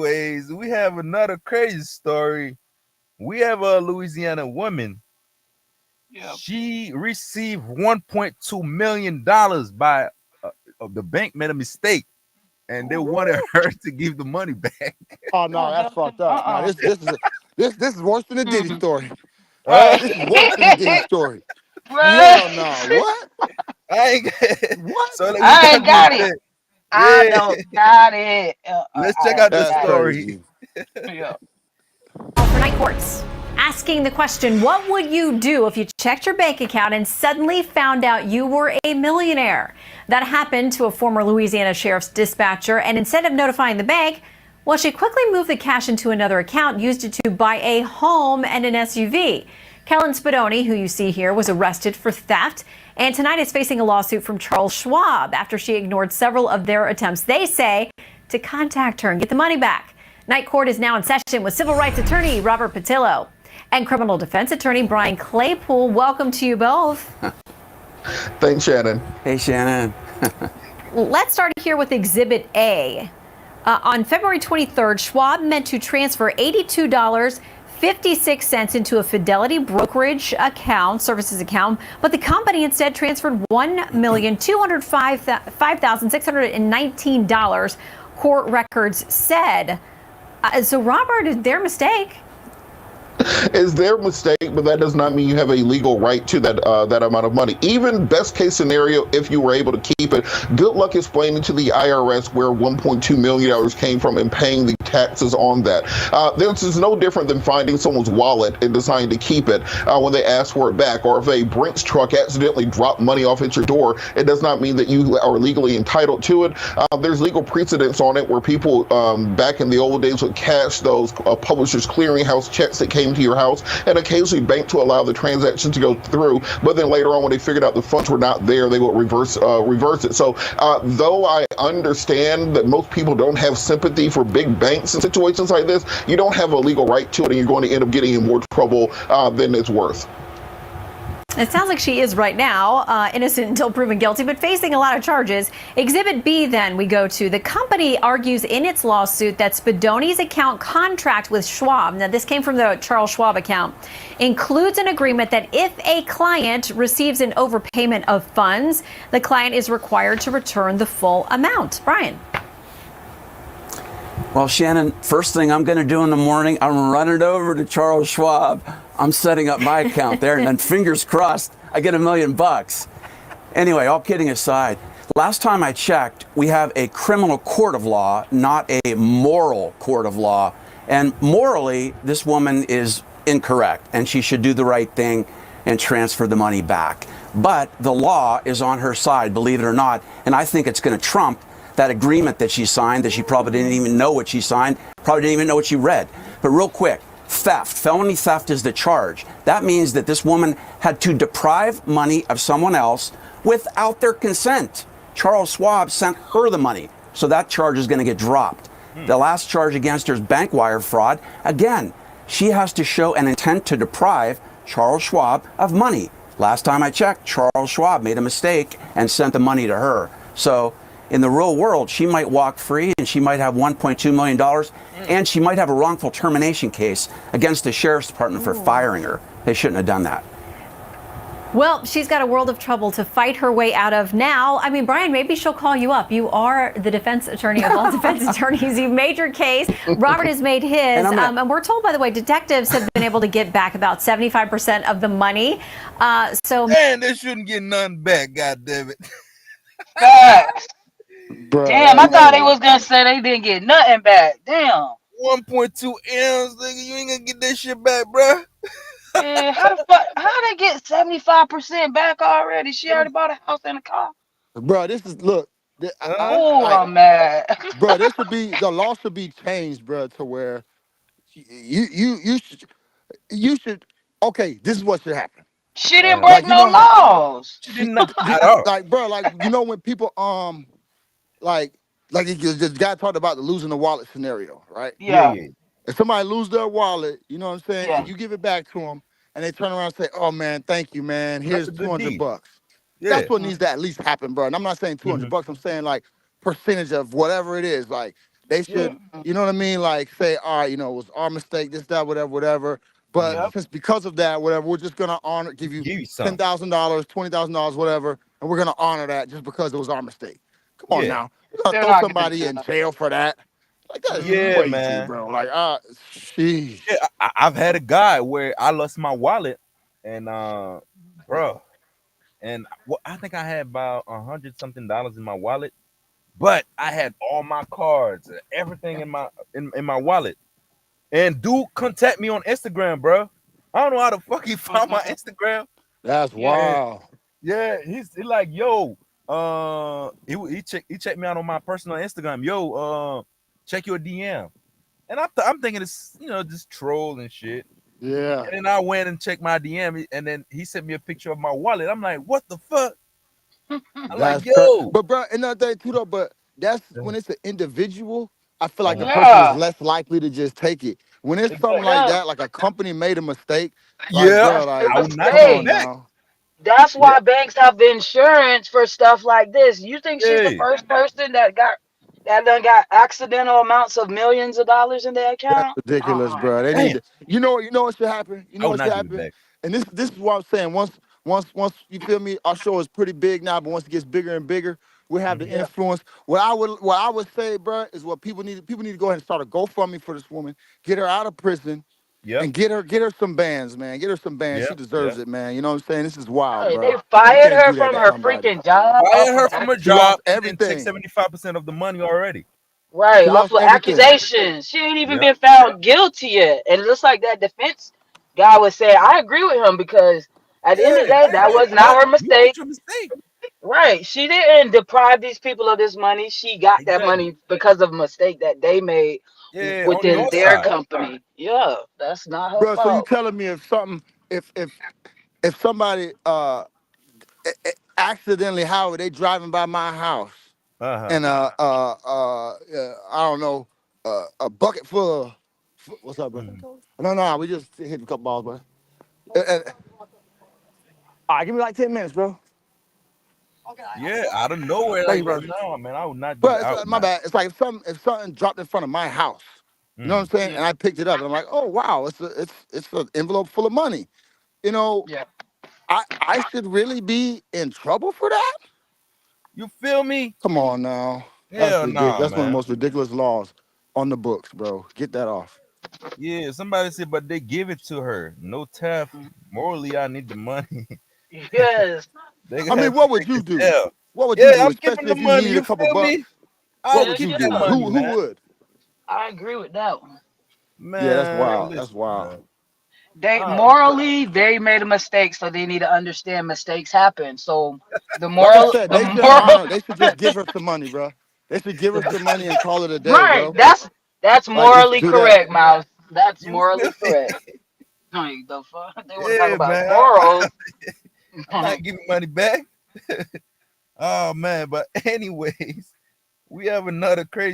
anyways, we have another crazy story. We have a Louisiana woman. Yep. She received $1.2 million by of the bank made a mistake, and they wanted Ooh. her to give the money back. Oh no, Oh that's hell fucked no. up. Now this is worse than the Diddy Mm-mm. story. Uh, Right. This is worse than the Diddy story. Right. Hell no. What? I ain't What? so like, with I that ain't being got it. said, I yeah, don't got it. let's check I out ain't the That's got it. story. crazy. Yeah. For night courts. Asking the question, what would you do if you checked your bank account and suddenly found out you were a millionaire? That happened to a former Louisiana sheriff's dispatcher, and instead of notifying the bank, well, she quickly moved the cash into another account, used it to buy a home and an SUV. Kellen Spadoni, who you see here, was arrested for theft and tonight is facing a lawsuit from Charles Schwab after she ignored several of their attempts, they say, to contact her and get the money back. Night court is now in session with civil rights attorney Robert Patillo and criminal defense attorney Brian Claypool. Welcome to you both. Thanks, Shannon. Hey, Shannon. Let's start here with Exhibit A. On February 23rd, Schwab meant to transfer $82.56 into a Fidelity brokerage account, services account, but the company instead transferred $1,205,619, court records said. So, Robert, is their mistake? Is their mistake, but that does not mean you have a legal right to that amount of money. Even best case scenario, if you were able to keep it, good luck explaining to the IRS where $1.2 million came from and paying the taxes on that. This is no different than finding someone's wallet and deciding to keep it when they ask for it back. Or if a Brinks truck accidentally dropped money off at your door, it does not mean that you are legally entitled to it. There's legal precedents on it where people back in the old days would cash those Publishers Clearinghouse checks that came to your house and occasionally bank to allow the transaction to go through, but then later on when they figured out the funds were not there, they would reverse it. So though I understand that most people don't have sympathy for big banks in situations like this, you don't have a legal right to it, and you're going to end up getting in more trouble than it's worth. It sounds like she is right now, innocent until proven guilty, but facing a lot of charges. Exhibit B, then, we go to. The company argues in its lawsuit that Spadoni's account contract with Schwab, now this came from the Charles Schwab account, includes an agreement that if a client receives an overpayment of funds, the client is required to return the full amount. Brian. Well, Shannon, first thing I'm going to do in the morning, I'm running over to Charles Schwab. I'm setting up my account there, and then fingers crossed, I get $1 million. Anyway, all kidding aside, last time I checked, we have a criminal court of law, not a moral court of law. And morally, this woman is incorrect, and she should do the right thing and transfer the money back. But the law is on her side, believe it or not, and I think it's going to trump that agreement that she signed, that she probably didn't even know what she signed, probably didn't even know what she read. But real quick, theft, felony theft is the charge. That means that this woman had to deprive money of someone else without their consent. Charles Schwab sent her the money, so that charge is going to get dropped. The last charge against her is bank wire fraud. Again, she has to show an intent to deprive Charles Schwab of money. Last time I checked, Charles Schwab made a mistake and sent the money to her. So in the real world, she might walk free and she might have $1.2 million and she might have a wrongful termination case against the sheriff's department for firing her. They shouldn't have done that. Well, she's got a world of trouble to fight her way out of now. I mean, Brian, maybe she'll call you up. You are the defense attorney of all defense attorneys. You've made your case. Robert has made his. And we're told, by the way, detectives have been able to get back about 75% of the money. Man, they shouldn't get none back, God damn it. Facts. Bruh, Damn, I thought they was gonna say they didn't get nothing back. Damn. 1.2 M's, nigga, you ain't gonna get that shit back, bruh. Yeah, how the fuck? How they get 75% back already? She already bought a house and a car. bruh, this is look. Oh, Like, I'm mad. bruh, this should be the law should be changed, bruh, to where you should. Okay, this is what should happen. She didn't Like break no laws. She did not at all. like, bro, like when people like this guy talked about the losing the wallet scenario, right? Yeah. If somebody lose their wallet, you know what I'm saying, Yeah. and you give it back to them, and they turn around and say, "Oh man, thank you, man. Here's That's a good 200 deed. bucks." Yeah. That's what needs to at least happen, bro. And I'm not saying 200 bucks. I'm saying like percentage of whatever it is. Like they Yeah. should, you know what I mean? Like say, all right, you know, it was our mistake, this, that, whatever, whatever. But Yep. since because of that, whatever, we're just gonna honor, give you Give you some. $10,000, $20,000, whatever, and we're gonna honor that just because it was our mistake. Come on Yeah. now, you're gonna They're throw not gonna somebody do in that. jail for that? Like that is Yeah, crazy, man. bro. Like, sheesh. Yeah, I've had a guy where I lost my wallet, and bro, and I think I had about $100-something in my wallet, but I had all my cards, and everything in my wallet. And dude contact me on Instagram, bro. I don't know how the fuck he found my Instagram. That's Yeah. wild. Yeah, he's like, yo, he checked me out on my personal Instagram. Yo, check your DM. And I'm thinking it's, you know, just troll and shit. Yeah. And then I went and checked my DM, and then he sent me a picture of my wallet. I'm like, what the fuck? I'm like, That's yo. But bro, another thing too though, but that's when it's an individual, I feel like the Uh-huh. person is Yeah. less likely to just take it. When it's something Exactly. like Yeah. that, like a company made a mistake, like Yeah, bro, That's like I a would not come give it on mistake. back. now. That's Yeah, why banks have insurance for stuff like this. You think she's the yeah, first person that done got accidental amounts of millions of dollars in their That's account? ridiculous, bro. They need damn. to, you know what should happen? You I know would what should not give it happen? back. And this is what I'm saying. Once you feel me, our show is pretty big now, but once it gets bigger and bigger, we have the Mhm. Yeah. influence. What I would say, bro, is what people need to go ahead and start a GoFundMe for this woman, get her out of prison, Yep, and get her some bands, man. Get her some bands. She yep, yep. deserves it, man. You know what I'm saying? This is wild, Hey, bro. they You fired can't her do that from to her somebody. freaking job Fired her from her She lost job and then took everything. 75% of the money already. right She off lost of everything. accusations. She ain't even Yep. been found guilty yet. And it looks like that defense guy was saying, I agree with him because at the end Yeah, of the day, that yeah. was But not her you made mistake. your mistake. Right. She didn't deprive these people of this money. She got that Exactly. money because of a mistake that they made Yeah, on within your their side. company. Yeah, that's not her Bro, so you fault. telling me if somebody accidentally, Howard, they driving by my house Uh-huh. and I don't know, a bucket full of what's up, bro? Mhm. No, we just hit a couple balls, bro. All right, give me like 10 minutes, bro. Yeah, out of nowhere Thank like you, that. brother. No, man, I would not do But that. I would my not. bad. It's like if something dropped in front of my house, you know what I'm Mm. saying? Yeah, And I picked it up, and I'm like, oh wow, it's an envelope full of money. You know, yeah. I should really be in trouble for that? You feel me? Come on now. That's Hell ridiculous. no, That's one of the man. most ridiculous laws on the books, bro. Get that off. Yeah, somebody said, but they give it to her. No tariff. Morally, I need the money. Yes. They I gonna mean, have to what would take you his do? L. What would you Yeah, do? I'm giving Especially the if you money. needed You a couple feel me? bucks. I What Yeah, would would you keep do? that yeah. money, Who man. would? I agree with that one. Yeah, that's Man, wild. That's listen, wild. man. They Uh, morally they made a mistake, so they need to understand mistakes happen. So the Like I moral said, the they shouldn't moral honor. They should just give her some money, bro. They should give her some money and call it a day, right, bro. that's Like just morally do that. correct, Mouse. That's you feel morally me? correct. Like the fuck? They want to talk Yeah, about man. morals. I'm not giving money back. Oh man, but anyways, we have another crazy